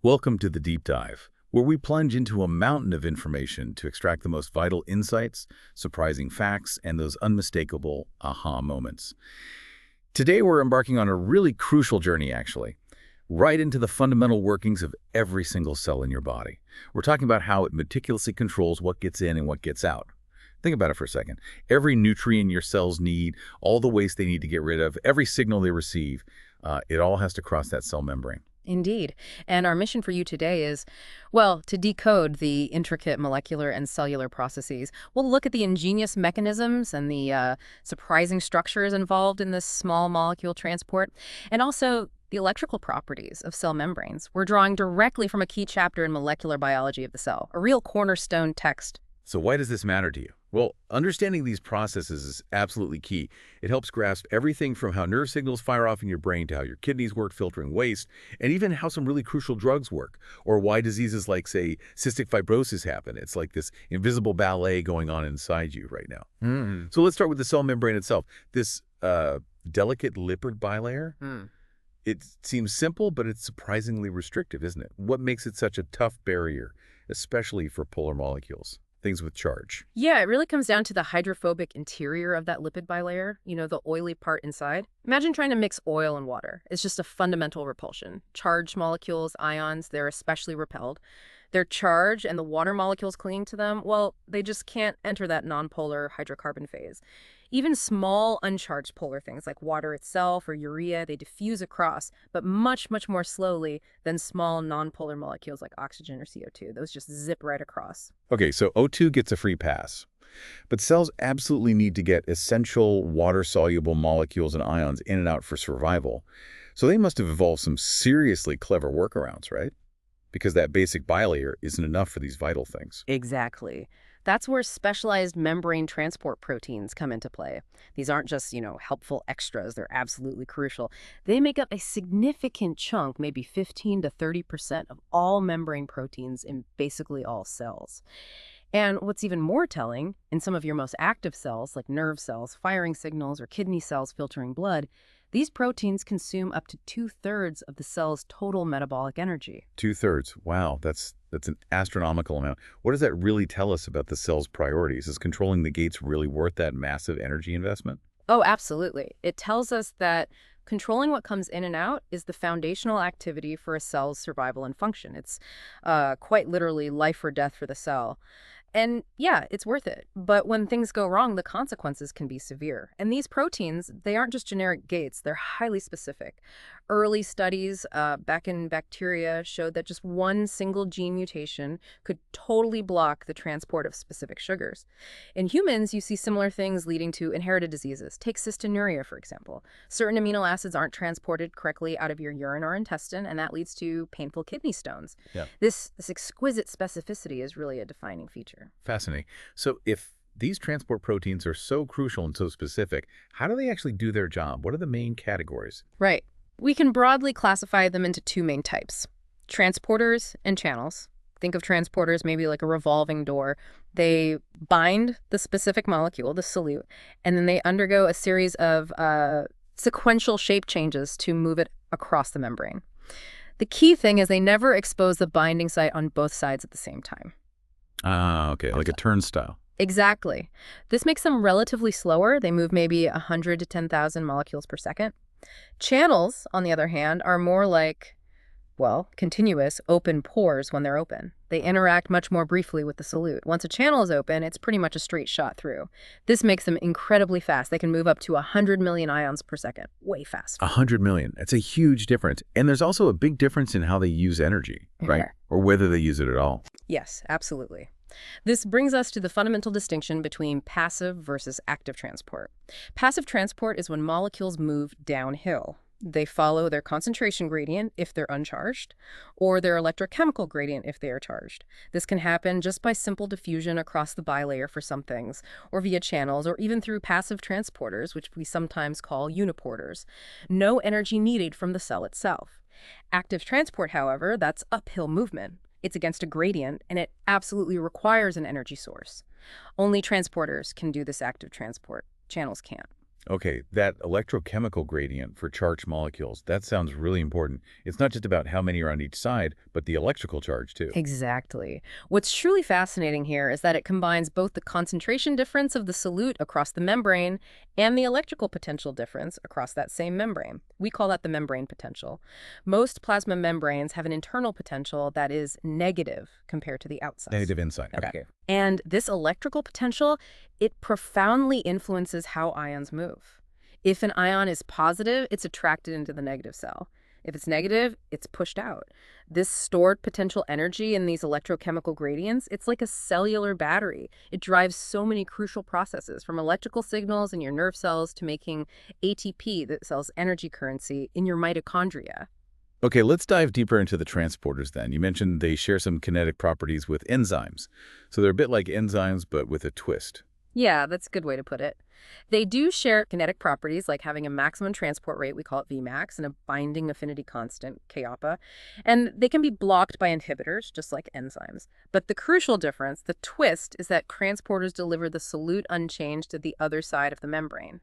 Welcome to the Deep Dive, where we plunge into a mountain of information to extract the most vital insights, surprising facts, and those unmistakable aha moments. Today, we're embarking on a really crucial journey, actually, right into the fundamental workings of every single cell in your body. We're talking about how it meticulously controls what gets in and what gets out. Think about it for a second. Every nutrient your cells need, all the waste they need to get rid of, every signal they receive, it all has to cross that cell membrane. Indeed. And our mission for you today is, well, to decode the intricate molecular and cellular processes. We'll look at the ingenious mechanisms and the surprising structures involved in this small molecule transport, and also the electrical properties of cell membranes. We're drawing directly from a key chapter in molecular biology of the cell, a real cornerstone text. So why does this matter to you? Well, understanding these processes is absolutely key. It helps grasp everything from how nerve signals fire off in your brain to how your kidneys work filtering waste, and even how some really crucial drugs work, or why diseases like, say, cystic fibrosis happen. It's like this invisible ballet going on inside you right now. So let's start with the cell membrane itself. This delicate lipid bilayer, it seems simple, but it's surprisingly restrictive, isn't it? What makes it such a tough barrier, especially for polar molecules? Things with charge. Yeah, it really comes down to the hydrophobic interior of that lipid bilayer, the oily part inside. Imagine trying to mix oil and water. It's just a fundamental repulsion. Charged molecules, ions, they're especially repelled. Their charge and the water molecules clinging to them, well, they just can't enter that nonpolar hydrocarbon phase. Even small uncharged polar things like water itself or urea, they diffuse across, but much, much more slowly than small nonpolar molecules like oxygen or CO2. Those just zip right across. Okay, so O2 gets a free pass. But cells absolutely need to get essential water-soluble molecules and ions in and out for survival. So they must have evolved some seriously clever workarounds, right? Because that basic bilayer isn't enough for these vital things. Exactly. That's where specialized membrane transport proteins come into play. These aren't just, helpful extras. They're absolutely crucial. They make up a significant chunk, maybe 15 to 30% of all membrane proteins in basically all cells. And what's even more telling, in some of your most active cells, like nerve cells, firing signals, or kidney cells filtering blood, these proteins consume up to 2/3 of the cell's total metabolic energy. 2/3. Wow, that's an astronomical amount. What does that really tell us about the cell's priorities? Is controlling the gates really worth that massive energy investment? Oh, absolutely. It tells us that controlling what comes in and out is the foundational activity for a cell's survival and function. It's quite literally life or death for the cell. And yeah, it's worth it. But when things go wrong, the consequences can be severe. And these proteins, they aren't just generic gates, they're highly specific. Early studies back in bacteria showed that just one single gene mutation could totally block the transport of specific sugars. In humans, you see similar things leading to inherited diseases. Take cystinuria, for example. Certain amino acids aren't transported correctly out of your urine or intestine, and that leads to painful kidney stones. Yeah. This exquisite specificity is really a defining feature. Fascinating. So if these transport proteins are so crucial and so specific, how do they actually do their job? What are the main categories? Right. We can broadly classify them into two main types: transporters and channels. Think of transporters maybe like a revolving door. They bind the specific molecule, the solute, and then they undergo a series of sequential shape changes to move it across the membrane. The key thing is they never expose the binding site on both sides at the same time. Ah, okay, like a turnstile. Exactly. This makes them relatively slower. They move maybe 100 to 10,000 molecules per second. Channels, on the other hand, are more like, well, continuous open pores when they're open. They interact much more briefly with the solute. Once a channel is open, it's pretty much a straight shot through. This makes them incredibly fast. They can move up to 100 million ions per second. Way fast. 100 million. That's a huge difference. And there's also a big difference in how they use energy, right? Or whether they use it at all. Yes, absolutely. This brings us to the fundamental distinction between passive versus active transport. Passive transport is when molecules move downhill. They follow their concentration gradient if they're uncharged, or their electrochemical gradient if they are charged. This can happen just by simple diffusion across the bilayer for some things, or via channels, or even through passive transporters, which we sometimes call uniporters. No energy needed from the cell itself. Active transport, however, that's uphill movement. It's against a gradient, and it absolutely requires an energy source. Only transporters can do this active transport. Channels can't. Okay, that electrochemical gradient for charged molecules, that sounds really important. It's not just about how many are on each side, but the electrical charge too. Exactly. What's truly fascinating here is that it combines both the concentration difference of the solute across the membrane and the electrical potential difference across that same membrane. We call that the membrane potential. Most plasma membranes have an internal potential that is negative compared to the outside. Negative inside. Okay. Okay. And this electrical potential, it profoundly influences how ions move. If an ion is positive, it's attracted into the negative cell. If it's negative, it's pushed out. This stored potential energy in these electrochemical gradients, it's like a cellular battery. It drives so many crucial processes, from electrical signals in your nerve cells to making ATP that sells energy currency in your mitochondria. Okay, let's dive deeper into the transporters then. You mentioned they share some kinetic properties with enzymes. So they're a bit like enzymes, but with a twist. Yeah, that's a good way to put it. They do share kinetic properties like having a maximum transport rate, we call it Vmax, and a binding affinity constant, Kappa. And they can be blocked by inhibitors, just like enzymes. But the crucial difference, the twist, is that transporters deliver the solute unchanged to the other side of the membrane.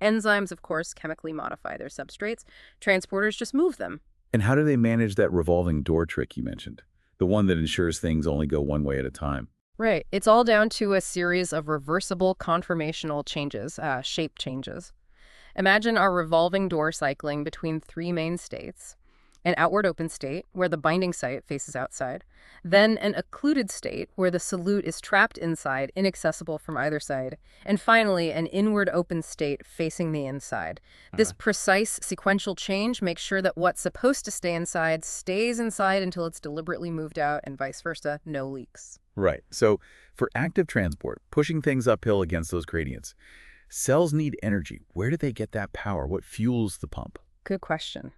Enzymes, of course, chemically modify their substrates. Transporters just move them. And how do they manage that revolving door trick you mentioned? The one that ensures things only go one way at a time. Right. It's all down to a series of reversible conformational changes, shape changes. Imagine our revolving door cycling between three main states: an outward open state, where the binding site faces outside, then an occluded state, where the solute is trapped inside, inaccessible from either side, and finally, an inward open state facing the inside. This precise sequential change makes sure that what's supposed to stay inside stays inside until it's deliberately moved out, and vice versa, no leaks. Right. So for active transport, pushing things uphill against those gradients, cells need energy. Where do they get that power? What fuels the pump? Good question.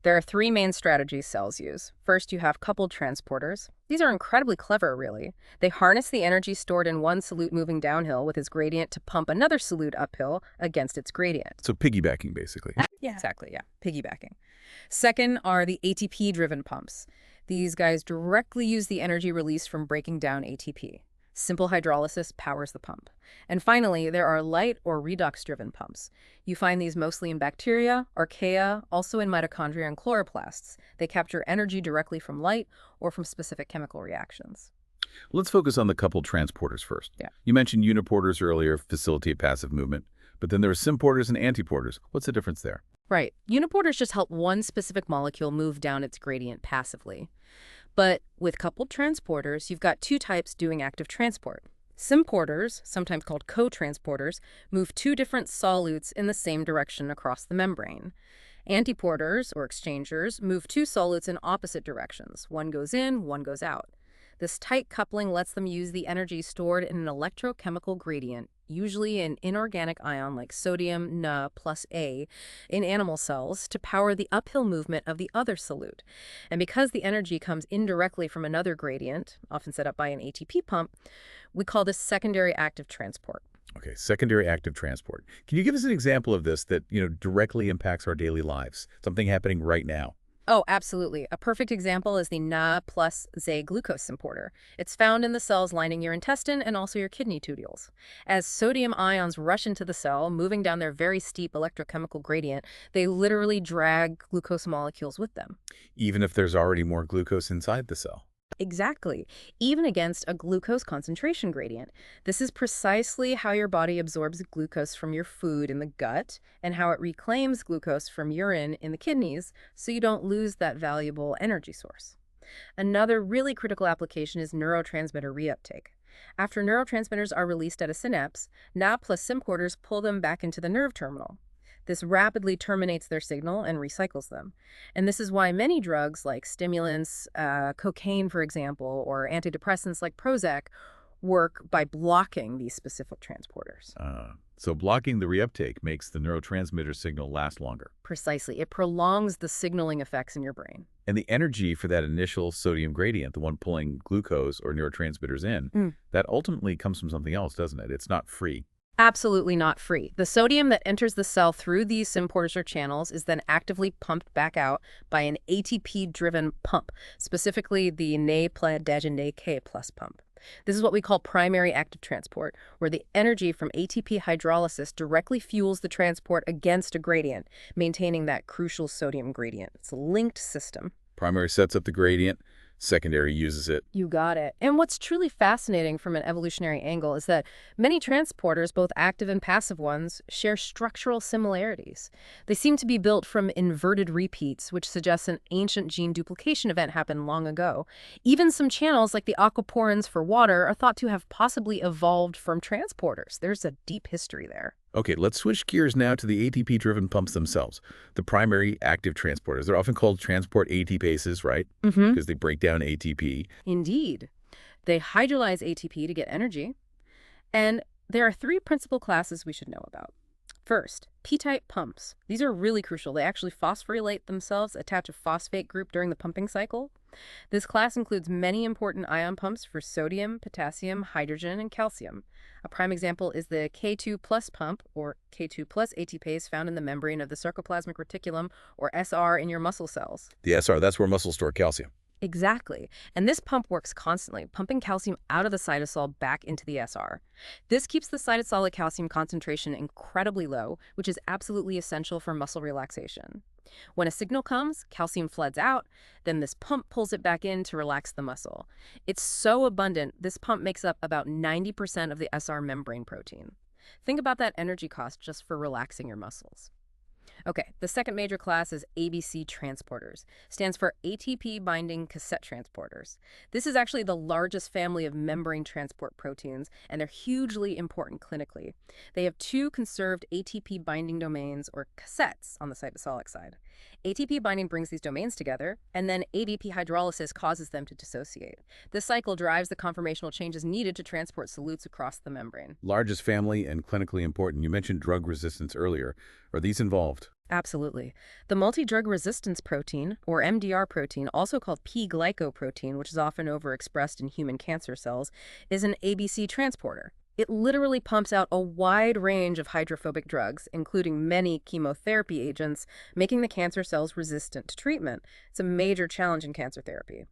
There are three main strategies cells use. First, you have coupled transporters. These are incredibly clever, really. They harness the energy stored in one solute moving downhill with its gradient to pump another solute uphill against its gradient. So piggybacking, basically. Yeah. Exactly, yeah. Piggybacking. Second are the ATP-driven pumps. These guys directly use the energy released from breaking down ATP. Simple hydrolysis powers the pump. And finally, there are light or redox-driven pumps. You find these mostly in bacteria, archaea, also in mitochondria and chloroplasts. They capture energy directly from light or from specific chemical reactions. Let's focus on the coupled transporters first. Yeah. You mentioned uniporters earlier, facilitate passive movement, but then there are symporters and antiporters. What's the difference there? Right. Uniporters just help one specific molecule move down its gradient passively. But with coupled transporters, you've got two types doing active transport. Symporters, sometimes called co-transporters, move two different solutes in the same direction across the membrane. Antiporters, or exchangers, move two solutes in opposite directions. One goes in, one goes out. This tight coupling lets them use the energy stored in an electrochemical gradient, usually an inorganic ion like sodium Na plus A, in animal cells to power the uphill movement of the other solute. And because the energy comes indirectly from another gradient, often set up by an ATP pump, we call this secondary active transport. Okay, secondary active transport. Can you give us an example of this that, directly impacts our daily lives? Something happening right now. Oh, absolutely. A perfect example is the Na plus Z glucose symporter. It's found in the cells lining your intestine and also your kidney tubules. As sodium ions rush into the cell, moving down their very steep electrochemical gradient, they literally drag glucose molecules with them. Even if there's already more glucose inside the cell. Exactly. Even against a glucose concentration gradient. This is precisely how your body absorbs glucose from your food in the gut and how it reclaims glucose from urine in the kidneys so you don't lose that valuable energy source. Another really critical application is neurotransmitter reuptake. After neurotransmitters are released at a synapse, Na plus symporters pull them back into the nerve terminal. This rapidly terminates their signal and recycles them. And this is why many drugs like stimulants, cocaine, for example, or antidepressants like Prozac work by blocking these specific transporters. So blocking the reuptake makes the neurotransmitter signal last longer. Precisely. It prolongs the signaling effects in your brain. And the energy for that initial sodium gradient, the one pulling glucose or neurotransmitters in, that ultimately comes from something else, doesn't it? It's not free. Absolutely not free. The sodium that enters the cell through these symporters or channels is then actively pumped back out by an ATP-driven pump, specifically the Ca+ pump. This is what we call primary active transport, where the energy from ATP hydrolysis directly fuels the transport against a gradient, maintaining that crucial sodium gradient. It's a linked system. Primary sets up the gradient, secondary uses it. You got it. And what's truly fascinating from an evolutionary angle is that many transporters, both active and passive ones, share structural similarities. They seem to be built from inverted repeats, which suggests an ancient gene duplication event happened long ago. Even some channels, like the Aquaporins for water, are thought to have possibly evolved from transporters. There's a deep history there. Okay, let's switch gears now to the ATP-driven pumps themselves, the primary active transporters. They're often called transport ATPases, right? Because they break down ATP. Indeed. They hydrolyze ATP to get energy. And there are three principal classes we should know about. First, P-type pumps. These are really crucial. They actually phosphorylate themselves, attach a phosphate group during the pumping cycle. This class includes many important ion pumps for sodium, potassium, hydrogen, and calcium. A prime example is the K2+ pump, or K2+ ATPase, found in the membrane of the sarcoplasmic reticulum, or SR, in your muscle cells. The SR, that's where muscles store calcium. Exactly. And this pump works constantly, pumping calcium out of the cytosol back into the SR. This keeps the cytosolic calcium concentration incredibly low, which is absolutely essential for muscle relaxation. When a signal comes, calcium floods out, then this pump pulls it back in to relax the muscle. It's so abundant, this pump makes up about 90% of the SR membrane protein. Think about that energy cost just for relaxing your muscles. Okay, the second major class is ABC transporters. Stands for ATP-binding cassette transporters. This is actually the largest family of membrane transport proteins, and they're hugely important clinically. They have two conserved ATP binding domains, or cassettes, on the cytosolic side. ATP binding brings these domains together, and then ADP hydrolysis causes them to dissociate. This cycle drives the conformational changes needed to transport solutes across the membrane. Largest family and clinically important. You mentioned drug resistance earlier. Are these involved? Absolutely. The multi-drug resistance protein, or MDR protein, also called P-glycoprotein, which is often overexpressed in human cancer cells, is an ABC transporter. It literally pumps out a wide range of hydrophobic drugs, including many chemotherapy agents, making the cancer cells resistant to treatment. It's a major challenge in cancer therapy.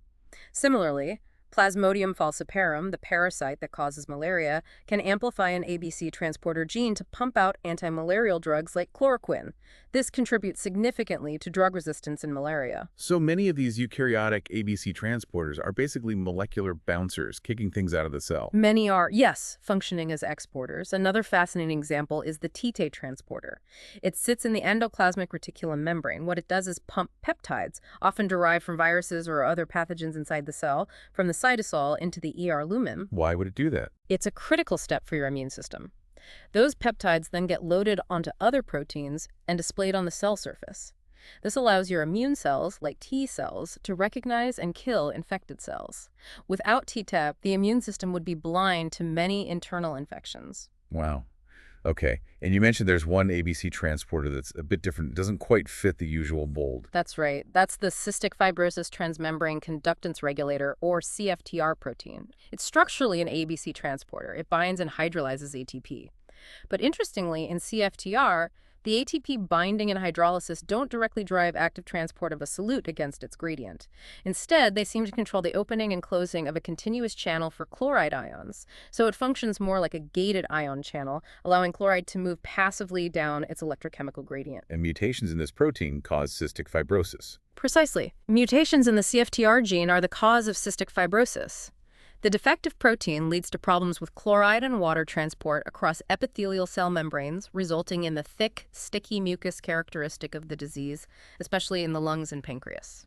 Similarly, Plasmodium falciparum, the parasite that causes malaria, can amplify an ABC transporter gene to pump out anti-malarial drugs like chloroquine. This contributes significantly to drug resistance in malaria. So many of these eukaryotic ABC transporters are basically molecular bouncers, kicking things out of the cell. Many are, yes, functioning as exporters. Another fascinating example is the TT transporter. It sits in the endoplasmic reticulum membrane. What it does is pump peptides, often derived from viruses or other pathogens inside the cell, from the cytosol into the ER lumen. Why would it do that? It's a critical step for your immune system. Those peptides then get loaded onto other proteins and displayed on the cell surface. This allows your immune cells, like T cells, to recognize and kill infected cells. Without TTAP, the immune system would be blind to many internal infections. Wow. Okay. And you mentioned there's one ABC transporter that's a bit different. It doesn't quite fit the usual mold. That's right. That's the cystic fibrosis transmembrane conductance regulator, or CFTR protein. It's structurally an ABC transporter. It binds and hydrolyzes ATP. But interestingly, in CFTR, the ATP binding and hydrolysis don't directly drive active transport of a solute against its gradient. Instead, they seem to control the opening and closing of a continuous channel for chloride ions. So it functions more like a gated ion channel, allowing chloride to move passively down its electrochemical gradient. And mutations in this protein cause cystic fibrosis. Precisely. Mutations in the CFTR gene are the cause of cystic fibrosis. The defective protein leads to problems with chloride and water transport across epithelial cell membranes, resulting in the thick, sticky mucus characteristic of the disease, especially in the lungs and pancreas.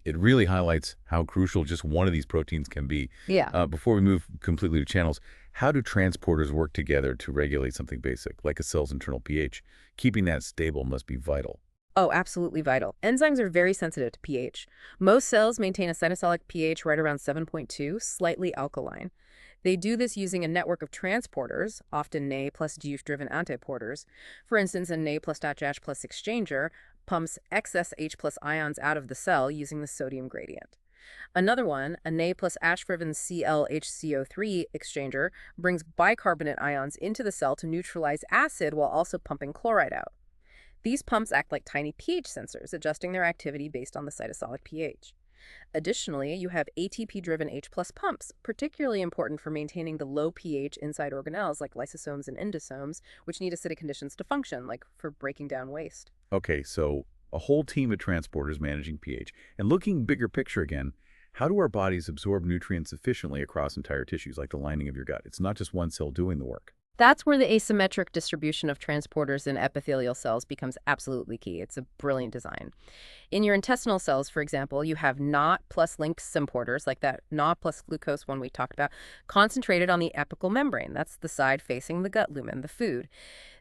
It really highlights how crucial just one of these proteins can be. Yeah. Before we move completely to channels, how do transporters work together to regulate something basic, like a cell's internal pH? Keeping that stable must be vital. Oh, absolutely vital. Enzymes are very sensitive to pH. Most cells maintain a cytosolic pH right around 7.2, slightly alkaline. They do this using a network of transporters, often Na plus diffuse-driven antiporters. For instance, a Na plus -H plus exchanger pumps excess H plus ions out of the cell using the sodium gradient. Another one, a Na plus H-driven ClHCO3 exchanger, brings bicarbonate ions into the cell to neutralize acid while also pumping chloride out. These pumps act like tiny pH sensors, adjusting their activity based on the cytosolic pH. Additionally, you have ATP-driven H+ pumps, particularly important for maintaining the low pH inside organelles like lysosomes and endosomes, which need acidic conditions to function, like for breaking down waste. Okay, so a whole team of transporters managing pH. And looking bigger picture again, how do our bodies absorb nutrients efficiently across entire tissues, like the lining of your gut? It's not just one cell doing the work. That's where the asymmetric distribution of transporters in epithelial cells becomes absolutely key. It's a brilliant design. In your intestinal cells, for example, you have NOT plus linked symporters, like that NOT plus glucose one we talked about, concentrated on the apical membrane. That's the side facing the gut lumen, the food.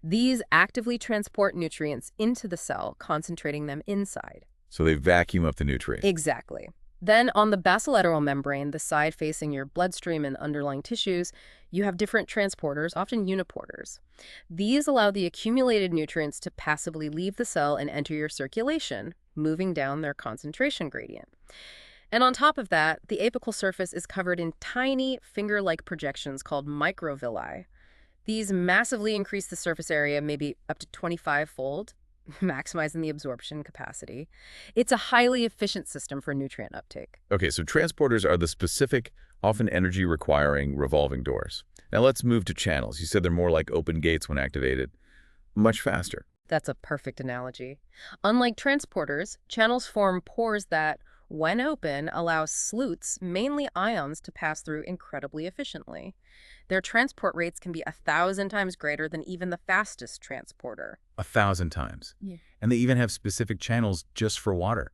These actively transport nutrients into the cell, concentrating them inside. So they vacuum up the nutrients. Exactly. Then on the basilateral membrane, the side facing your bloodstream and underlying tissues, you have different transporters, often uniporters. These allow the accumulated nutrients to passively leave the cell and enter your circulation, moving down their concentration gradient. And on top of that, the apical surface is covered in tiny finger-like projections called microvilli. These massively increase the surface area, maybe up to 25-fold, maximizing the absorption capacity. It's a highly efficient system for nutrient uptake. Okay, so transporters are the specific, often energy-requiring revolving doors. Now let's move to channels. You said they're more like open gates when activated, much faster. That's a perfect analogy. Unlike transporters, channels form pores that, when open, allow solutes, mainly ions, to pass through incredibly efficiently. Their transport rates can be 1,000 times greater than even the fastest transporter. 1,000 times. Yeah. And they even have specific channels just for water.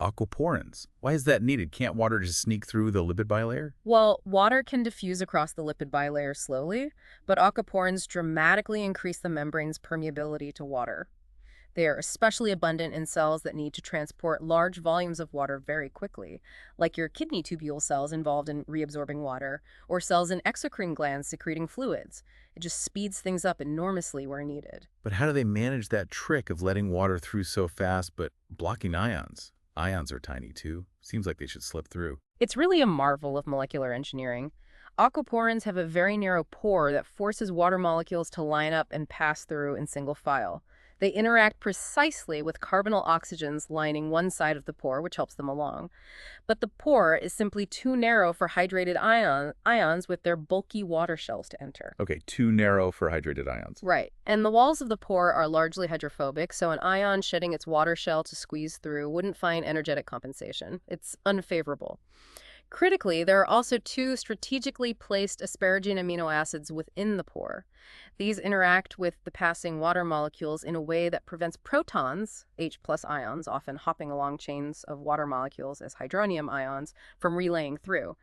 Aquaporins. Why is that needed? Can't water just sneak through the lipid bilayer? Well, water can diffuse across the lipid bilayer slowly, but aquaporins dramatically increase the membrane's permeability to water. They are especially abundant in cells that need to transport large volumes of water very quickly, like your kidney tubule cells involved in reabsorbing water, or cells in exocrine glands secreting fluids. It just speeds things up enormously where needed. But how do they manage that trick of letting water through so fast but blocking ions? Ions are tiny too. Seems like they should slip through. It's really a marvel of molecular engineering. Aquaporins have a very narrow pore that forces water molecules to line up and pass through in single file. They interact precisely with carbonyl oxygens lining one side of the pore, which helps them along. But the pore is simply too narrow for hydrated ions with their bulky water shells to enter. Okay, too narrow for hydrated ions. Right. And the walls of the pore are largely hydrophobic, so an ion shedding its water shell to squeeze through wouldn't find energetic compensation. It's unfavorable. Critically, there are also two strategically placed asparagine amino acids within the pore. These interact with the passing water molecules in a way that prevents protons, H+ ions, often hopping along chains of water molecules as hydronium ions, from relaying through.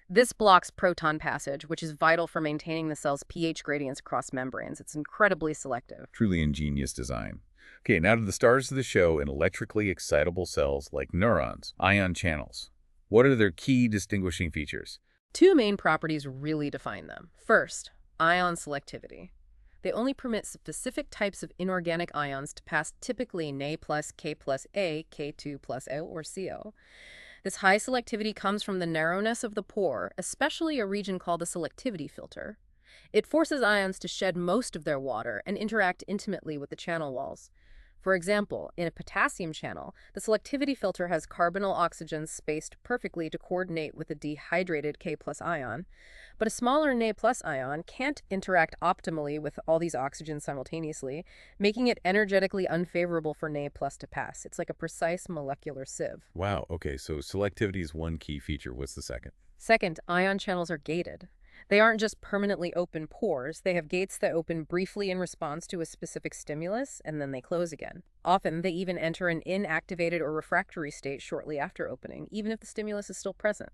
This blocks proton passage, which is vital for maintaining the cell's pH gradients across membranes. It's incredibly selective. Truly ingenious design. Okay, now to the stars of the show in electrically excitable cells like neurons, ion channels. What are their key distinguishing features? Two main properties really define them. First, ion selectivity. They only permit specific types of inorganic ions to pass, typically Na plus K plus A, K2 plus O, or CO. This high selectivity comes from the narrowness of the pore, especially a region called the selectivity filter. It forces ions to shed most of their water and interact intimately with the channel walls. For example, in a potassium channel, the selectivity filter has carbonyl oxygens spaced perfectly to coordinate with a dehydrated K+ ion, but a smaller Na+ ion can't interact optimally with all these oxygens simultaneously, making it energetically unfavorable for Na+ to pass. It's like a precise molecular sieve. Wow, okay, so selectivity is one key feature. What's the second? Second, ion channels are gated. They aren't just permanently open pores, they have gates that open briefly in response to a specific stimulus, and then they close again. Often, they even enter an inactivated or refractory state shortly after opening, even if the stimulus is still present.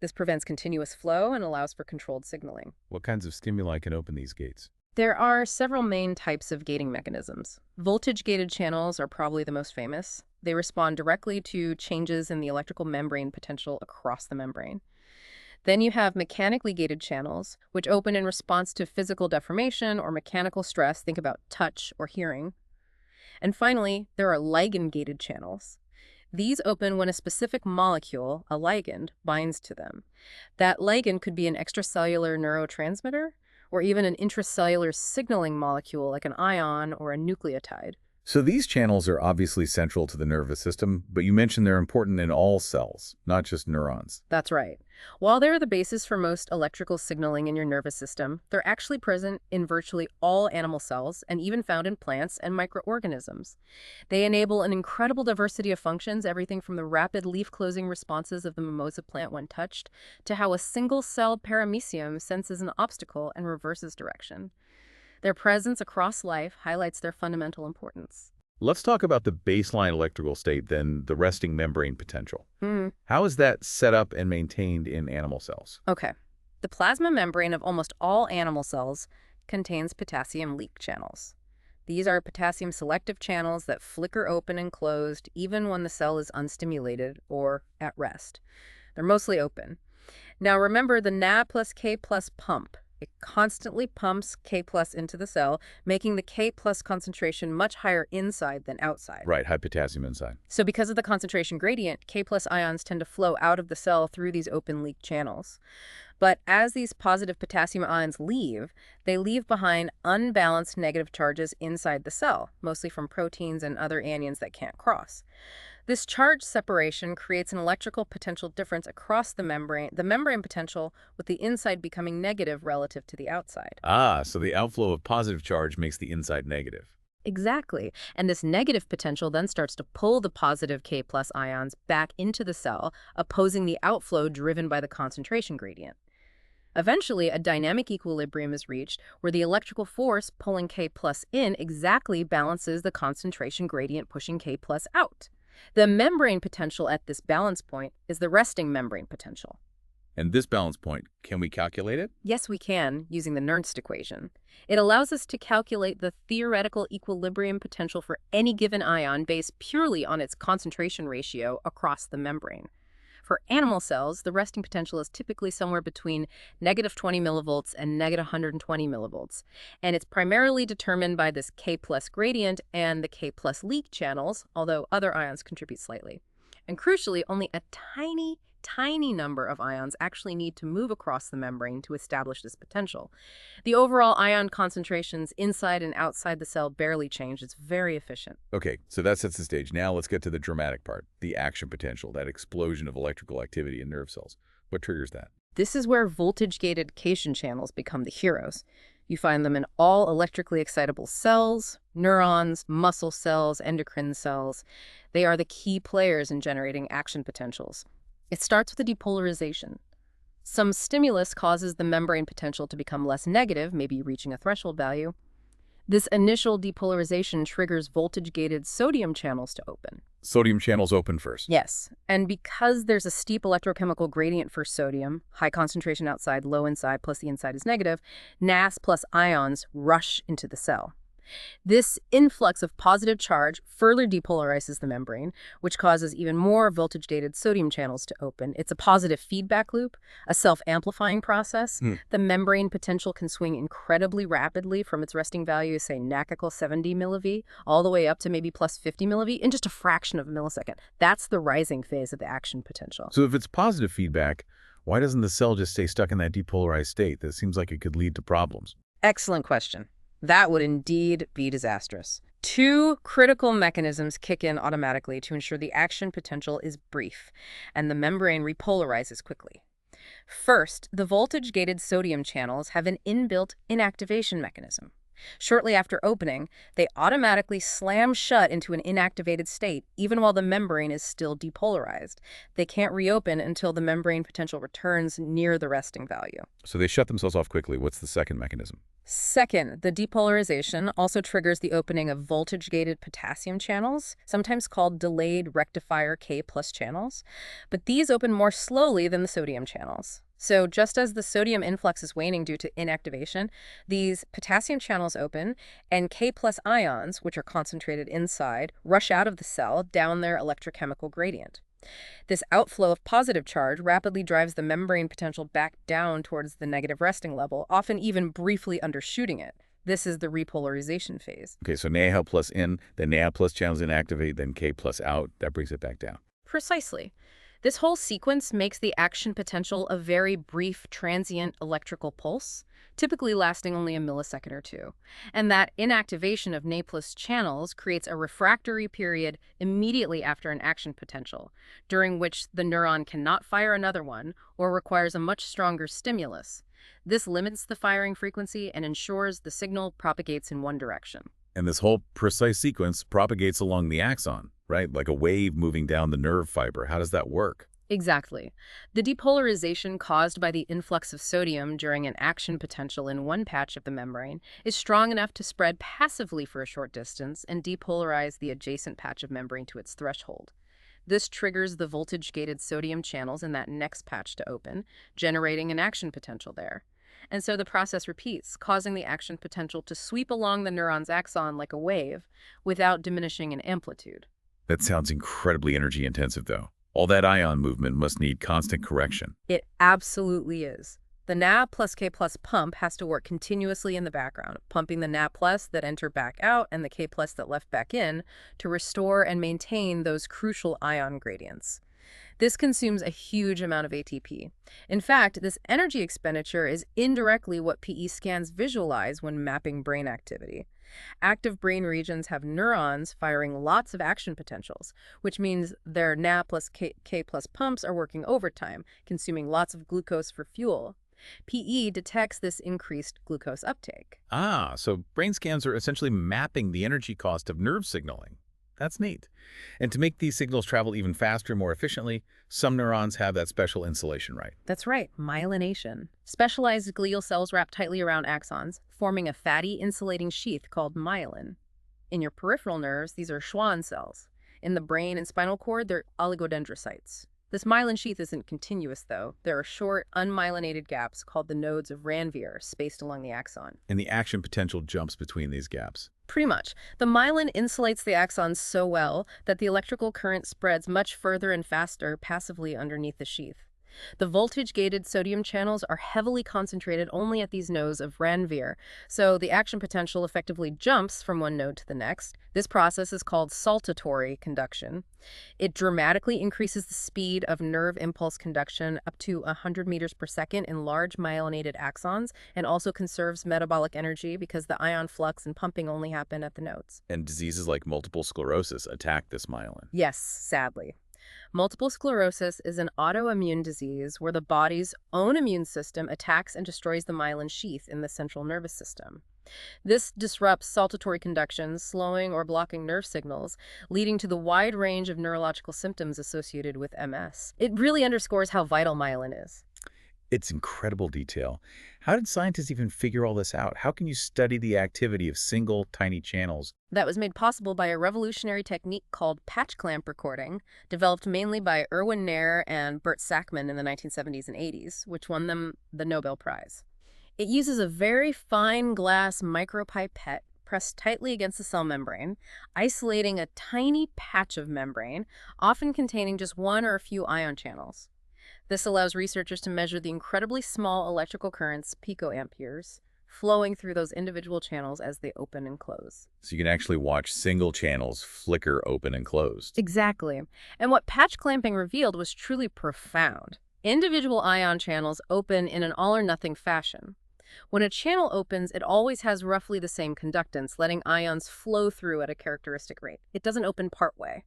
This prevents continuous flow and allows for controlled signaling. What kinds of stimuli can open these gates? There are several main types of gating mechanisms. Voltage-gated channels are probably the most famous. They respond directly to changes in the electrical membrane potential across the membrane. Then you have mechanically gated channels, which open in response to physical deformation or mechanical stress. Think about touch or hearing. And finally, there are ligand-gated channels. These open when a specific molecule, a ligand, binds to them. That ligand could be an extracellular neurotransmitter or even an intracellular signaling molecule like an ion or a nucleotide. So these channels are obviously central to the nervous system, but you mentioned they're important in all cells, not just neurons. That's right. While they're the basis for most electrical signaling in your nervous system, they're actually present in virtually all animal cells and even found in plants and microorganisms. They enable an incredible diversity of functions, everything from the rapid leaf-closing responses of the mimosa plant when touched, to how a single-cell paramecium senses an obstacle and reverses direction. Their presence across life highlights their fundamental importance. Let's talk about the baseline electrical state, then the resting membrane potential. How is that set up and maintained in animal cells? Okay. The plasma membrane of almost all animal cells contains potassium leak channels. These are potassium-selective channels that flicker open and closed even when the cell is unstimulated or at rest. They're mostly open. Now remember the Na plus K plus pump. It constantly pumps K plus into the cell, making the K plus concentration much higher inside than outside. Right, high potassium inside. So because of the concentration gradient, K plus ions tend to flow out of the cell through these open leak channels. But as these positive potassium ions leave, they leave behind unbalanced negative charges inside the cell, mostly from proteins and other anions that can't cross. This charge separation creates an electrical potential difference across the membrane potential, with the inside becoming negative relative to the outside. Ah, so the outflow of positive charge makes the inside negative. Exactly. And this negative potential then starts to pull the positive K plus ions back into the cell, opposing the outflow driven by the concentration gradient. Eventually, a dynamic equilibrium is reached where the electrical force pulling K plus in exactly balances the concentration gradient pushing K plus out. The membrane potential at this balance point is the resting membrane potential. And this balance point, can we calculate it? Yes, we can, using the Nernst equation. It allows us to calculate the theoretical equilibrium potential for any given ion based purely on its concentration ratio across the membrane. For animal cells, the resting potential is typically somewhere between negative 20 millivolts and negative 120 millivolts, and it's primarily determined by this K plus gradient and the K plus leak channels, although other ions contribute slightly. And crucially, only a tiny number of ions actually need to move across the membrane to establish this potential. The overall ion concentrations inside and outside the cell barely change. It's very efficient. Okay, so that sets the stage. Now let's get to the dramatic part, the action potential, that explosion of electrical activity in nerve cells. What triggers that? This is where voltage-gated cation channels become the heroes. You find them in all electrically excitable cells, neurons, muscle cells, endocrine cells. They are the key players in generating action potentials. It starts with a depolarization. Some stimulus causes the membrane potential to become less negative, maybe reaching a threshold value. This initial depolarization triggers voltage-gated sodium channels to open. Sodium channels open first. Yes, and because there's a steep electrochemical gradient for sodium, high concentration outside, low inside, plus the inside is negative, NAS plus ions rush into the cell. This influx of positive charge further depolarizes the membrane, which causes even more voltage-gated sodium channels to open. It's a positive feedback loop, a self-amplifying process. The membrane potential can swing incredibly rapidly from its resting value, say NAC equals 70 milliV, all the way up to maybe plus 50 milliV in just a fraction of a millisecond. That's the rising phase of the action potential. So if it's positive feedback, why doesn't the cell just stay stuck in that depolarized state? That seems like it could lead to problems. Excellent question. That would indeed be disastrous. Two critical mechanisms kick in automatically to ensure the action potential is brief and the membrane repolarizes quickly. First, the voltage-gated sodium channels have an inbuilt inactivation mechanism. Shortly after opening, they automatically slam shut into an inactivated state, even while the membrane is still depolarized. They can't reopen until the membrane potential returns near the resting value. So they shut themselves off quickly. What's the second mechanism? Second, the depolarization also triggers the opening of voltage-gated potassium channels, sometimes called delayed rectifier K plus channels, but these open more slowly than the sodium channels. So just as the sodium influx is waning due to inactivation, these potassium channels open, and K plus ions, which are concentrated inside, rush out of the cell down their electrochemical gradient. This outflow of positive charge rapidly drives the membrane potential back down towards the negative resting level, often even briefly undershooting it. This is the repolarization phase. Okay, so Na plus in, then Na plus channels inactivate, then K plus out. That brings it back down. Precisely. This whole sequence makes the action potential a very brief, transient electrical pulse, typically lasting only a millisecond or two. And that inactivation of NA+ channels creates a refractory period immediately after an action potential, during which the neuron cannot fire another one or requires a much stronger stimulus. This limits the firing frequency and ensures the signal propagates in one direction. And this whole precise sequence propagates along the axon, right? Like a wave moving down the nerve fiber. How does that work? Exactly. The depolarization caused by the influx of sodium during an action potential in one patch of the membrane is strong enough to spread passively for a short distance and depolarize the adjacent patch of membrane to its threshold. This triggers the voltage-gated sodium channels in that next patch to open, generating an action potential there. And so the process repeats, causing the action potential to sweep along the neuron's axon like a wave without diminishing in amplitude. That sounds incredibly energy intensive, though. All that ion movement must need constant correction. It absolutely is. The Na plus K plus pump has to work continuously in the background, pumping the Na plus that enter back out and the K plus that left back in to restore and maintain those crucial ion gradients. This consumes a huge amount of ATP. In fact, this energy expenditure is indirectly what PE scans visualize when mapping brain activity. Active brain regions have neurons firing lots of action potentials, which means their Na plus K plus pumps are working overtime, consuming lots of glucose for fuel. PE detects this increased glucose uptake. Ah, so brain scans are essentially mapping the energy cost of nerve signaling. That's neat. And to make these signals travel even faster and more efficiently, some neurons have that special insulation, right? That's right, myelination. Specialized glial cells wrap tightly around axons, forming a fatty insulating sheath called myelin. In your peripheral nerves, these are Schwann cells. In the brain and spinal cord, they're oligodendrocytes. This myelin sheath isn't continuous, though. There are short, unmyelinated gaps called the nodes of Ranvier spaced along the axon. And the action potential jumps between these gaps. Pretty much. The myelin insulates the axons so well that the electrical current spreads much further and faster passively underneath the sheath. The voltage-gated sodium channels are heavily concentrated only at these nodes of Ranvier, so the action potential effectively jumps from one node to the next. This process is called saltatory conduction. It dramatically increases the speed of nerve impulse conduction up to 100 meters per second in large myelinated axons, and also conserves metabolic energy because the ion flux and pumping only happen at the nodes. And diseases like multiple sclerosis attack this myelin. Yes, sadly. Multiple sclerosis is an autoimmune disease where the body's own immune system attacks and destroys the myelin sheath in the central nervous system. This disrupts saltatory conduction, slowing or blocking nerve signals, leading to the wide range of neurological symptoms associated with MS. It really underscores how vital myelin is. It's incredible detail. How did scientists even figure all this out? How can you study the activity of single, tiny channels? That was made possible by a revolutionary technique called patch clamp recording, developed mainly by Erwin Nair and Bert Sackman in the 1970s and 80s, which won them the Nobel Prize. It uses a very fine glass micropipette pressed tightly against the cell membrane, isolating a tiny patch of membrane, often containing just one or a few ion channels. This allows researchers to measure the incredibly small electrical currents, picoamperes, flowing through those individual channels as they open and close. So you can actually watch single channels flicker open and closed. Exactly. And what patch clamping revealed was truly profound. Individual ion channels open in an all-or-nothing fashion. When a channel opens, it always has roughly the same conductance, letting ions flow through at a characteristic rate. It doesn't open partway.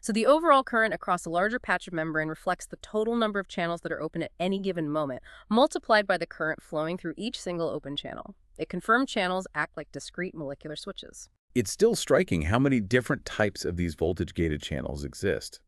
So the overall current across a larger patch of membrane reflects the total number of channels that are open at any given moment, multiplied by the current flowing through each single open channel. It confirmed channels act like discrete molecular switches. It's still striking how many different types of these voltage-gated channels exist.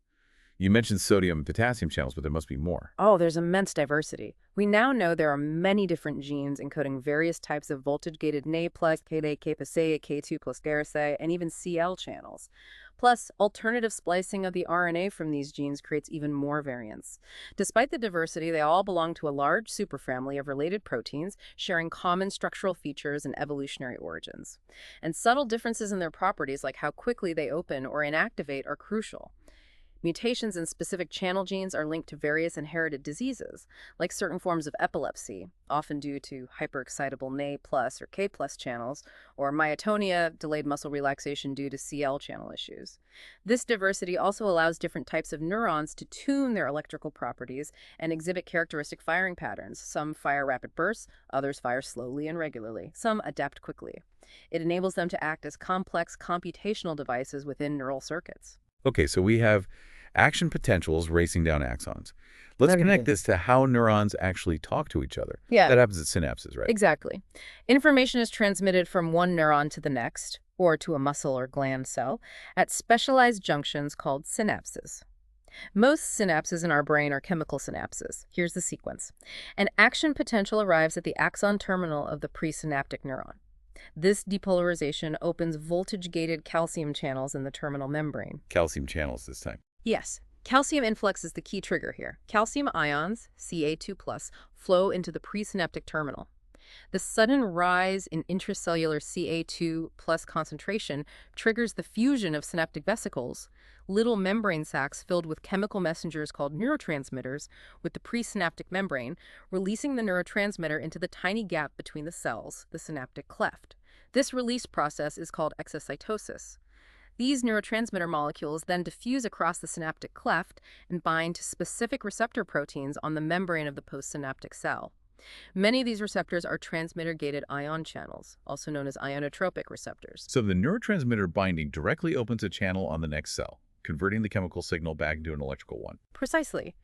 You mentioned sodium and potassium channels, but there must be more. Oh, there's immense diversity. We now know there are many different genes encoding various types of voltage-gated Na+, Ka, ATPase, K2+, Garase, and even Cl channels. Plus, alternative splicing of the RNA from these genes creates even more variants. Despite the diversity, they all belong to a large superfamily of related proteins, sharing common structural features and evolutionary origins. And subtle differences in their properties, like how quickly they open or inactivate, are crucial. Mutations in specific channel genes are linked to various inherited diseases, like certain forms of epilepsy, often due to hyperexcitable Na+ or K+ channels, or myotonia, delayed muscle relaxation due to Cl channel issues. This diversity also allows different types of neurons to tune their electrical properties and exhibit characteristic firing patterns. Some fire rapid bursts, others fire slowly and regularly. Some adapt quickly. It enables them to act as complex computational devices within neural circuits. Okay, so we have action potentials racing down axons. Let's Very connect good. this to how neurons actually talk to each other. Yeah, That happens at synapses, right? exactly. Information is transmitted from one neuron to the next, or to a muscle or gland cell, at specialized junctions called synapses. Most synapses in our brain are chemical synapses. Here's the sequence. An action potential arrives at the axon terminal of the presynaptic neuron. This depolarization opens voltage-gated calcium channels in the terminal membrane. Calcium channels this time. Yes, calcium influx is the key trigger here. Calcium ions, Ca2+, flow into the presynaptic terminal. The sudden rise in intracellular Ca2+ concentration triggers the fusion of synaptic vesicles, little membrane sacs filled with chemical messengers called neurotransmitters, with the presynaptic membrane, releasing the neurotransmitter into the tiny gap between the cells, the synaptic cleft. This release process is called excitosis. These neurotransmitter molecules then diffuse across the synaptic cleft and bind to specific receptor proteins on the membrane of the postsynaptic cell. Many of these receptors are transmitter-gated ion channels, also known as ionotropic receptors. So the neurotransmitter binding directly opens a channel on the next cell, converting the chemical signal back into an electrical one. Precisely.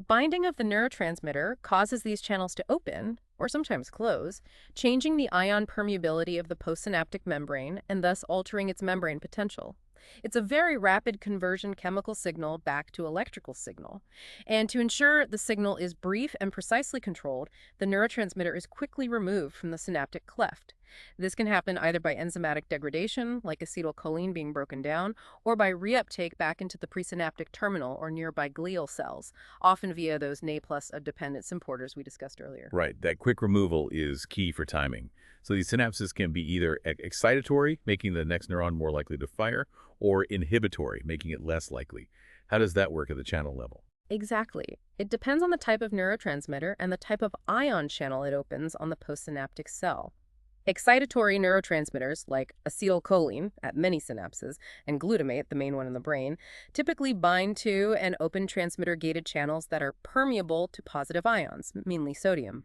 Binding of the neurotransmitter causes these channels to open, or sometimes close, changing the ion permeability of the postsynaptic membrane and thus altering its membrane potential. It's a very rapid conversion chemical signal back to electrical signal. And to ensure the signal is brief and precisely controlled, the neurotransmitter is quickly removed from the synaptic cleft. This can happen either by enzymatic degradation, like acetylcholine being broken down, or by reuptake back into the presynaptic terminal or nearby glial cells, often via those Na+ dependent symporters we discussed earlier. Right, that quick removal is key for timing. So these synapses can be either excitatory, making the next neuron more likely to fire, or inhibitory, making it less likely. How does that work at the channel level? Exactly. It depends on the type of neurotransmitter and the type of ion channel it opens on the postsynaptic cell. Excitatory neurotransmitters, like acetylcholine at many synapses and glutamate, the main one in the brain, typically bind to and open transmitter-gated channels that are permeable to positive ions, mainly sodium.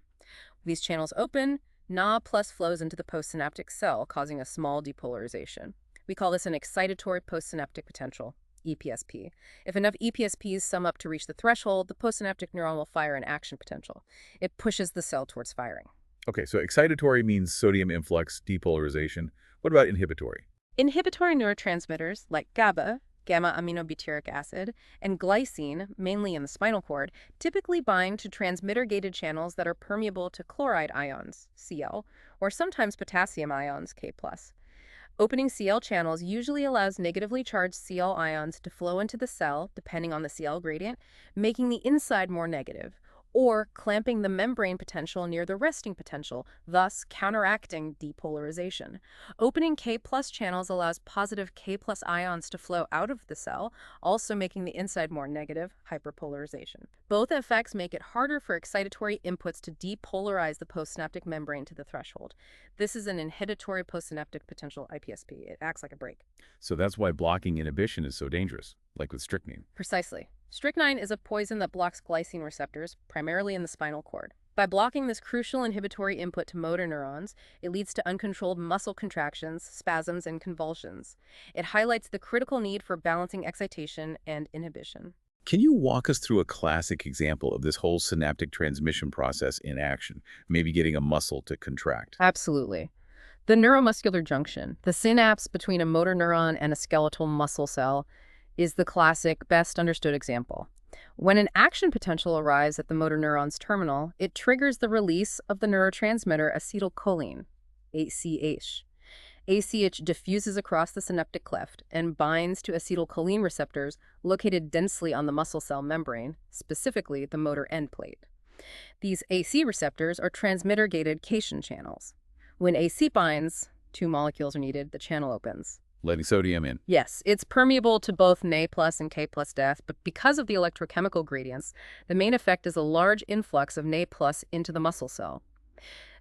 These channels open, Na+ flows into the postsynaptic cell, causing a small depolarization. We call this an excitatory postsynaptic potential, EPSP. If enough EPSPs sum up to reach the threshold, the postsynaptic neuron will fire an action potential. It pushes the cell towards firing. Okay, so excitatory means sodium influx, depolarization. What about inhibitory? Inhibitory neurotransmitters like GABA, gamma-aminobutyric acid, and glycine, mainly in the spinal cord, typically bind to transmitter-gated channels that are permeable to chloride ions, Cl, or sometimes potassium ions, K+. Opening Cl channels usually allows negatively charged Cl ions to flow into the cell, depending on the Cl gradient, making the inside more negative, or clamping the membrane potential near the resting potential, thus counteracting depolarization. Opening K+ channels allows positive K+ ions to flow out of the cell, also making the inside more negative, hyperpolarization. Both effects make it harder for excitatory inputs to depolarize the postsynaptic membrane to the threshold. This is an inhibitory postsynaptic potential IPSP. It acts like a brake. So that's why blocking inhibition is so dangerous, like with strychnine. Precisely. Strychnine is a poison that blocks glycine receptors, primarily in the spinal cord. By blocking this crucial inhibitory input to motor neurons, it leads to uncontrolled muscle contractions, spasms, and convulsions. It highlights the critical need for balancing excitation and inhibition. Can you walk us through a classic example of this whole synaptic transmission process in action, maybe getting a muscle to contract? Absolutely. The neuromuscular junction, the synapse between a motor neuron and a skeletal muscle cell, is the classic, best understood example. When an action potential arrives at the motor neuron's terminal, it triggers the release of the neurotransmitter acetylcholine, ACH. ACH diffuses across the synaptic cleft and binds to acetylcholine receptors located densely on the muscle cell membrane, specifically the motor end plate. These AC receptors are transmitter-gated cation channels. When AC binds, two molecules are needed, the channel opens. letting sodium in. Yes, it's permeable to both Na+ and K+ death, but because of the electrochemical gradients, the main effect is a large influx of Na+ into the muscle cell.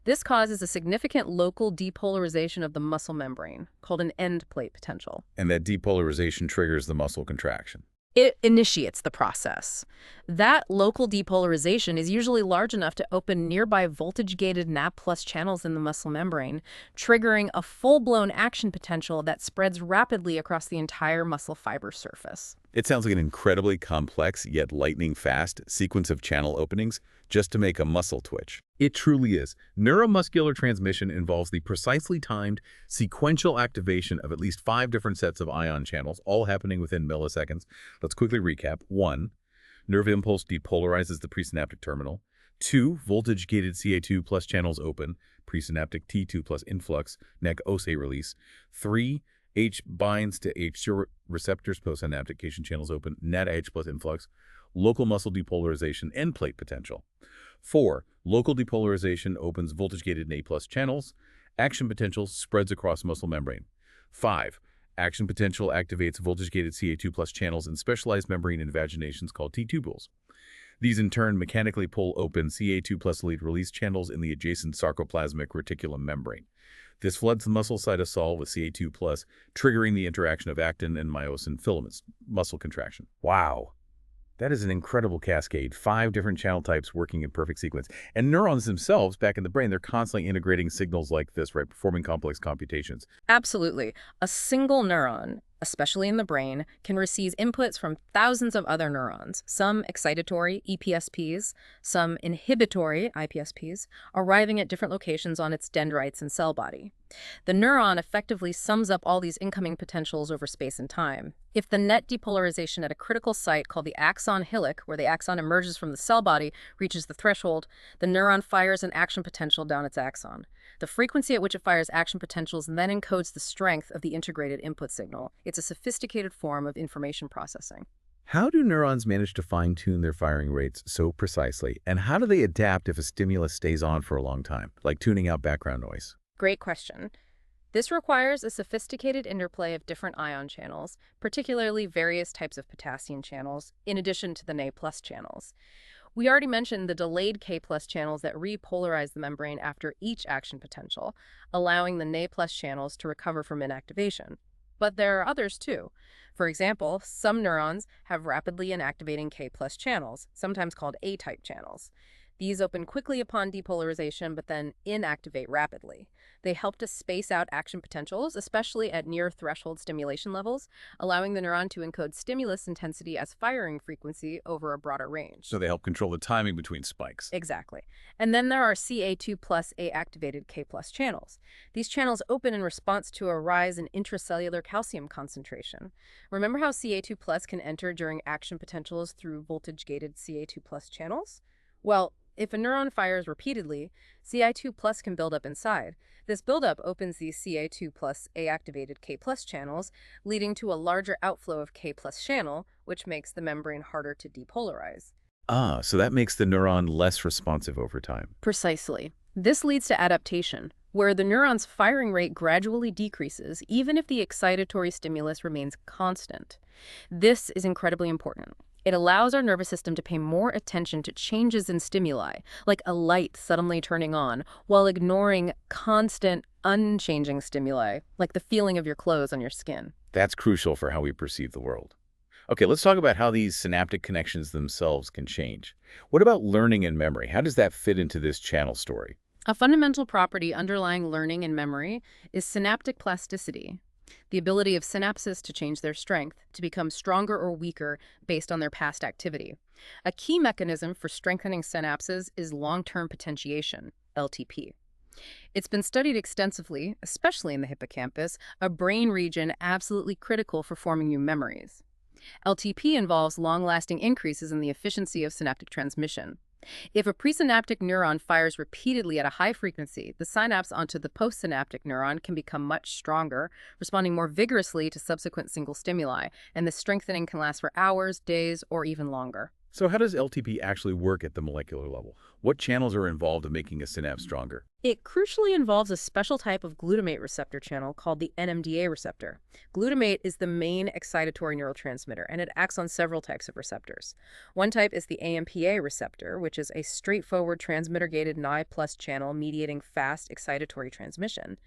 This causes a significant local depolarization of the muscle membrane, called an end plate potential. And that depolarization triggers the muscle contraction. It initiates the process. That local depolarization is usually large enough to open nearby voltage-gated Na+ channels in the muscle membrane, triggering a full-blown action potential that spreads rapidly across the entire muscle fiber surface. It sounds like an incredibly complex, yet lightning-fast sequence of channel openings just to make a muscle twitch. It truly is. Neuromuscular transmission involves the precisely timed, sequential activation of at least 5 different sets of ion channels, all happening within milliseconds. Let's quickly recap. 1. Nerve impulse depolarizes the presynaptic terminal. 2. Voltage-gated Ca2 plus channels open, presynaptic T2 plus influx, nec OSE release. 3. H binds to H0 receptors, postsynaptic cation channels open, net H plus influx, local muscle depolarization, end plate potential. 4. Local depolarization opens voltage-gated Na+ channels, action potential spreads across muscle membrane. 5. Action potential activates voltage-gated Ca2 plus channels in specialized membrane invaginations called T-tubules. These in turn mechanically pull open Ca2 plus lead release channels in the adjacent sarcoplasmic reticulum membrane. This floods the muscle cytosol with Ca2+, triggering the interaction of actin and myosin filaments, muscle contraction. Wow. That is an incredible cascade. 5 different channel types working in perfect sequence. And neurons themselves, back in the brain, they're constantly integrating signals like this, right, performing complex computations. Absolutely. A single neuron, especially in the brain, can receive inputs from thousands of other neurons, some excitatory, EPSPs, some inhibitory, IPSPs, arriving at different locations on its dendrites and cell body. The neuron effectively sums up all these incoming potentials over space and time. If the net depolarization at a critical site called the axon hillock, where the axon emerges from the cell body, reaches the threshold, the neuron fires an action potential down its axon. The frequency at which it fires action potentials then encodes the strength of the integrated input signal. It's a sophisticated form of information processing. How do neurons manage to fine-tune their firing rates so precisely? And how do they adapt if a stimulus stays on for a long time, like tuning out background noise? Great question. This requires a sophisticated interplay of different ion channels, particularly various types of potassium channels, in addition to the Na+ channels. We already mentioned the delayed K+ channels that repolarize the membrane after each action potential, allowing the Na+ channels to recover from inactivation. But there are others too. For example, some neurons have rapidly inactivating K+ channels, sometimes called A-type channels. These open quickly upon depolarization, but then inactivate rapidly. They help to space out action potentials, especially at near-threshold stimulation levels, allowing the neuron to encode stimulus intensity as firing frequency over a broader range. So they help control the timing between spikes. Exactly. And then there are Ca2 plus A-activated K+ channels. These channels open in response to a rise in intracellular calcium concentration. Remember how Ca2 plus can enter during action potentials through voltage-gated Ca2 plus channels? Well, if a neuron fires repeatedly, Ci2 plus can build up inside. This buildup opens these Ca2 plus A-activated K+ channels, leading to a larger outflow of K+ channel, which makes the membrane harder to depolarize. So that makes the neuron less responsive over time. Precisely. This leads to adaptation, where the neuron's firing rate gradually decreases even if the excitatory stimulus remains constant. This is incredibly important. It allows our nervous system to pay more attention to changes in stimuli, like a light suddenly turning on, while ignoring constant, unchanging stimuli, like the feeling of your clothes on your skin. That's crucial for how we perceive the world. Okay, let's talk about how these synaptic connections themselves can change. What about learning and memory? How does that fit into this channel story? A fundamental property underlying learning and memory is synaptic plasticity, the ability of synapses to change their strength, to become stronger or weaker based on their past activity. A key mechanism for strengthening synapses is long-term potentiation, LTP. It's been studied extensively, especially in the hippocampus, a brain region absolutely critical for forming new memories. LTP involves long-lasting increases in the efficiency of synaptic transmission. If a presynaptic neuron fires repeatedly at a high frequency, the synapse onto the postsynaptic neuron can become much stronger, responding more vigorously to subsequent single stimuli, and the strengthening can last for hours, days, or even longer. So how does LTP actually work at the molecular level? What channels are involved in making a synapse stronger? It crucially involves a special type of glutamate receptor channel called the NMDA receptor. Glutamate is the main excitatory neurotransmitter, and it acts on several types of receptors. One type is the AMPA receptor, which is a straightforward transmitter-gated Ni+ channel mediating fast excitatory transmission.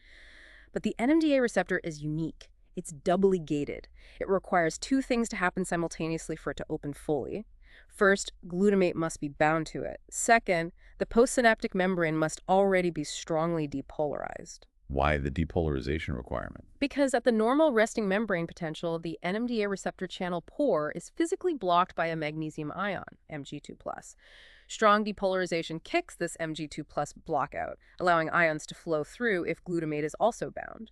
But the NMDA receptor is unique. It's doubly gated. It requires two things to happen simultaneously for it to open fully. First, glutamate must be bound to it. Second, the postsynaptic membrane must already be strongly depolarized. Why the depolarization requirement? Because at the normal resting membrane potential, the NMDA receptor channel pore is physically blocked by a magnesium ion, Mg2+. Strong depolarization kicks this Mg2+ blockout, allowing ions to flow through if glutamate is also bound.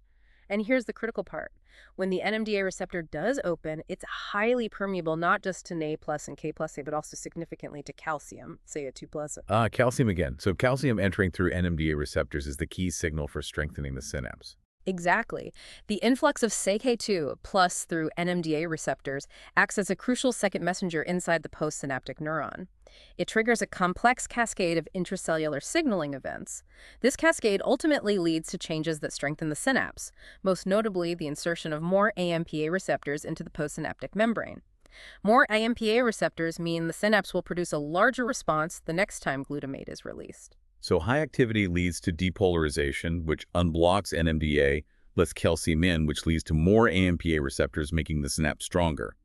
And here's the critical part. When the NMDA receptor does open, it's highly permeable not just to Na+ and K+, but also significantly to calcium, Ca². Calcium again. So calcium entering through NMDA receptors is the key signal for strengthening the synapse. Exactly. The influx of Ca2+ through NMDA receptors acts as a crucial second messenger inside the postsynaptic neuron. It triggers a complex cascade of intracellular signaling events. This cascade ultimately leads to changes that strengthen the synapse, most notably the insertion of more AMPA receptors into the postsynaptic membrane. More AMPA receptors mean the synapse will produce a larger response the next time glutamate is released. So high activity leads to depolarization, which unblocks NMDA, lets calcium in, which leads to more AMPA receptors, making the synapse stronger.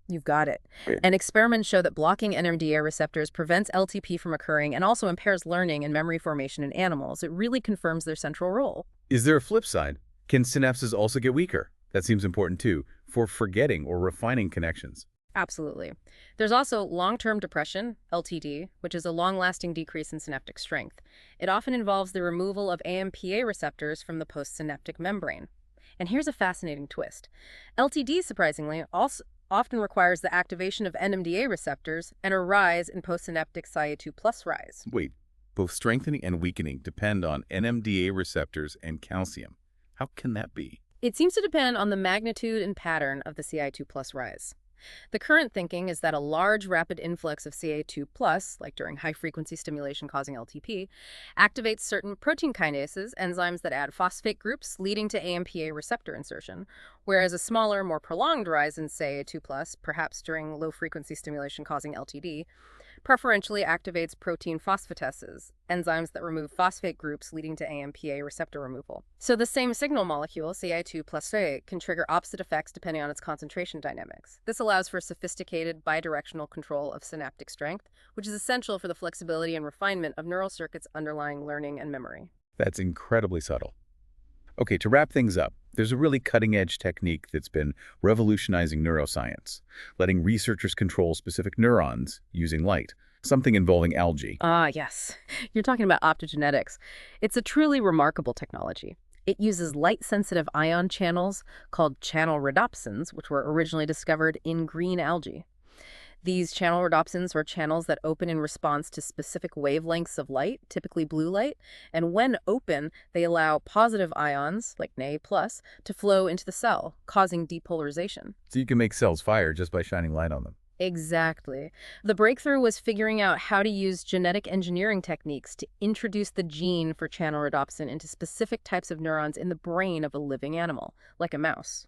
You've got it. Yeah. And experiments show that blocking NMDA receptors prevents LTP from occurring and also impairs learning and memory formation in animals. It really confirms their central role. Is there a flip side? Can synapses also get weaker? That seems important too, for forgetting or refining connections. Absolutely. There's also long-term depression, LTD, which is a long-lasting decrease in synaptic strength. It often involves the removal of AMPA receptors from the postsynaptic membrane. And here's a fascinating twist. LTD, surprisingly, also often requires the activation of NMDA receptors and a rise in postsynaptic Ca2+ rise. Wait, both strengthening and weakening depend on NMDA receptors and calcium. How can that be? It seems to depend on the magnitude and pattern of the Ca2+ rise. The current thinking is that a large rapid influx of Ca2+, like during high-frequency stimulation causing LTP, activates certain protein kinases, enzymes that add phosphate groups, leading to AMPA receptor insertion, whereas a smaller, more prolonged rise in Ca2+, perhaps during low-frequency stimulation causing LTD, preferentially activates protein phosphatases, enzymes that remove phosphate groups leading to AMPA receptor removal. So the same signal molecule, Ca2+A, can trigger opposite effects depending on its concentration dynamics. This allows for sophisticated bidirectional control of synaptic strength, which is essential for the flexibility and refinement of neural circuits underlying learning and memory. That's incredibly subtle. Okay, to wrap things up, there's a really cutting-edge technique that's been revolutionizing neuroscience, letting researchers control specific neurons using light, something involving algae. Yes. You're talking about optogenetics. It's a truly remarkable technology. It uses light-sensitive ion channels called channel rhodopsins, which were originally discovered in green algae. These channel rhodopsins are channels that open in response to specific wavelengths of light, typically blue light, and when open, they allow positive ions, like Na+, to flow into the cell, causing depolarization. So you can make cells fire just by shining light on them. Exactly. The breakthrough was figuring out how to use genetic engineering techniques to introduce the gene for channel rhodopsin into specific types of neurons in the brain of a living animal, like a mouse.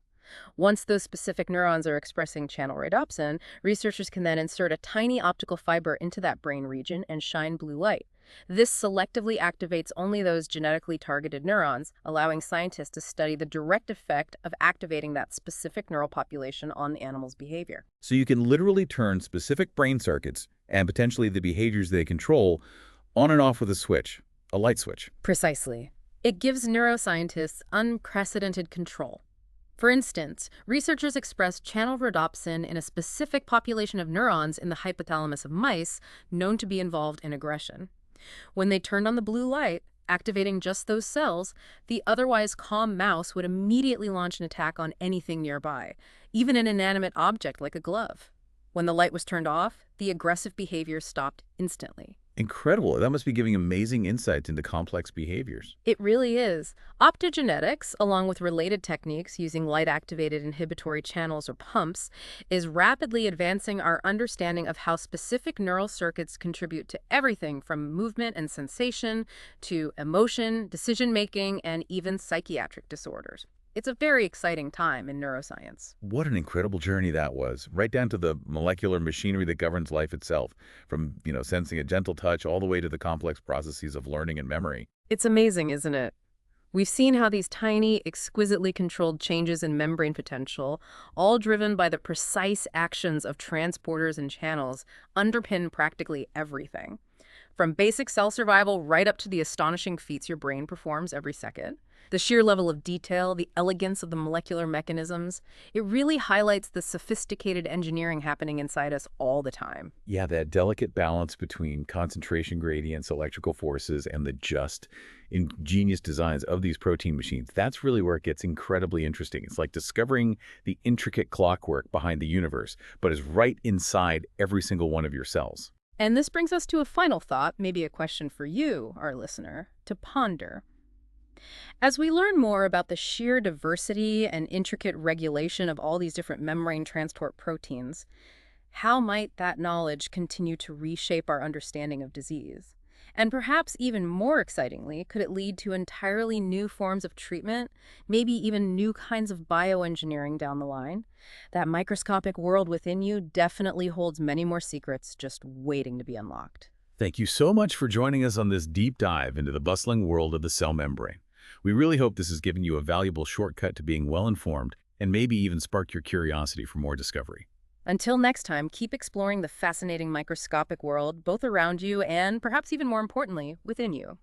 Once those specific neurons are expressing channel rhodopsin, researchers can then insert a tiny optical fiber into that brain region and shine blue light. This selectively activates only those genetically targeted neurons, allowing scientists to study the direct effect of activating that specific neural population on the animal's behavior. So you can literally turn specific brain circuits and potentially the behaviors they control on and off with a switch, a light switch. Precisely. It gives neuroscientists unprecedented control. For instance, researchers expressed channel rhodopsin in a specific population of neurons in the hypothalamus of mice known to be involved in aggression. When they turned on the blue light, activating just those cells, the otherwise calm mouse would immediately launch an attack on anything nearby, even an inanimate object like a glove. When the light was turned off, the aggressive behavior stopped instantly. Incredible. That must be giving amazing insights into complex behaviors. It really is. Optogenetics, along with related techniques using light-activated inhibitory channels or pumps, is rapidly advancing our understanding of how specific neural circuits contribute to everything from movement and sensation to emotion, decision-making, and even psychiatric disorders. It's a very exciting time in neuroscience. What an incredible journey that was, right down to the molecular machinery that governs life itself, from, sensing a gentle touch all the way to the complex processes of learning and memory. It's amazing, isn't it? We've seen how these tiny, exquisitely controlled changes in membrane potential, all driven by the precise actions of transporters and channels, underpin practically everything. From basic cell survival right up to the astonishing feats your brain performs every second. The sheer level of detail, the elegance of the molecular mechanisms, it really highlights the sophisticated engineering happening inside us all the time. Yeah, that delicate balance between concentration gradients, electrical forces, and the just ingenious designs of these protein machines, that's really where it gets incredibly interesting. It's like discovering the intricate clockwork behind the universe, but is right inside every single one of your cells. And this brings us to a final thought, maybe a question for you, our listener, to ponder. As we learn more about the sheer diversity and intricate regulation of all these different membrane transport proteins, how might that knowledge continue to reshape our understanding of disease? And perhaps even more excitingly, could it lead to entirely new forms of treatment, maybe even new kinds of bioengineering down the line? That microscopic world within you definitely holds many more secrets just waiting to be unlocked. Thank you so much for joining us on this deep dive into the bustling world of the cell membrane. We really hope this has given you a valuable shortcut to being well-informed and maybe even sparked your curiosity for more discovery. Until next time, keep exploring the fascinating microscopic world, both around you and, perhaps even more importantly, within you.